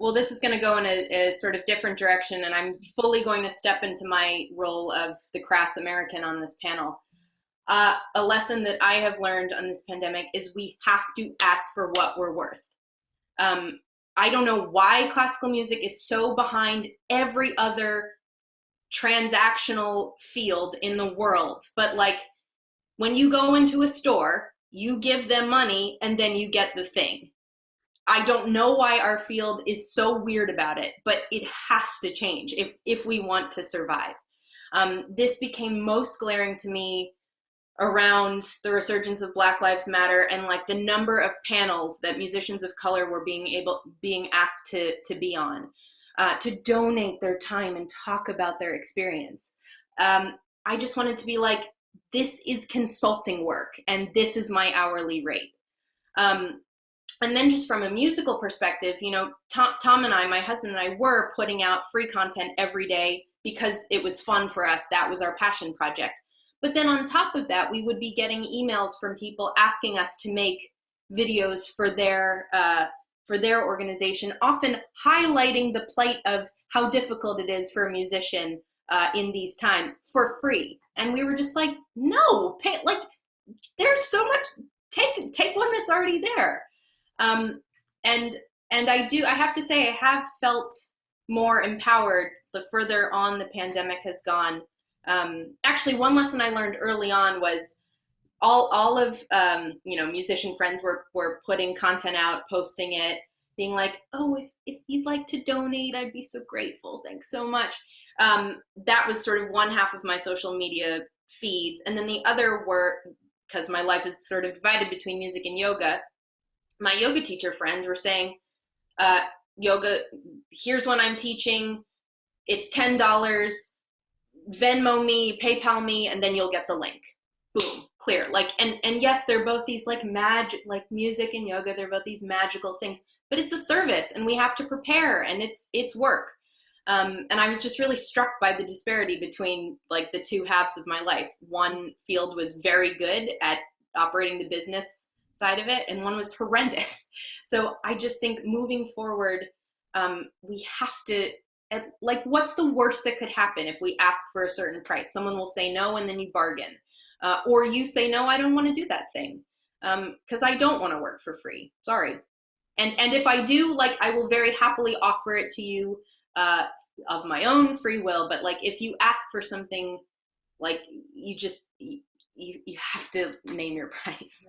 Well, this is going to go in a sort of different direction, and I'm fully going to step into my role of the crass American on this panel. A lesson that I have learned on this pandemic is we have to ask for what we're worth. Um, I don't know why classical music is so behind every other transactional field in the world, but like when you go into a store, you give them money and then you get the thing. I don't know why our field is so weird about it, but it has to change if we want to survive. This became most glaring to me around the resurgence of Black Lives Matter and like the number of panels that musicians of color were being asked to be on, to donate their time and talk about their experience. I just wanted to be like, this is consulting work and this is my hourly rate. And then just from a musical perspective, you know, Tom and I, my husband and I, were putting out free content every day because it was fun for us. That was our passion project. But then on top of that, we would be getting emails from people asking us to make videos for their organization, often highlighting the plight of how difficult it is for a musician in these times for free. And we were just like, no, pay, like there's so much. Take one that's already there. And I have to say, I have felt more empowered the further on the pandemic has gone. Actually, one lesson I learned early on was all of, you know, musician friends were putting content out, posting it, being like, oh, if you'd like to donate, I'd be so grateful. Thanks so much. That was sort of one half of my social media feeds. And then the other were, because my life is sort of divided between music and yoga, my yoga teacher friends were saying, yoga, here's what I'm teaching. It's $10. Venmo me, PayPal me, and then you'll get the link. Boom, clear. Like, and yes, they're both these like like music and yoga, they're both these magical things, but it's a service and we have to prepare and it's work. And I was just really struck by the disparity between like the two halves of my life. One field was very good at operating the business side of it, and one was horrendous. So I just think moving forward, we have to, like, what's the worst that could happen if we ask for a certain price? Someone will say no, and then you bargain. Or you say, no, I don't want to do that thing. Because I don't want to work for free. Sorry. And if I do, like, I will very happily offer it to you of my own free will. But like, if you ask for something, like, you have to name your price.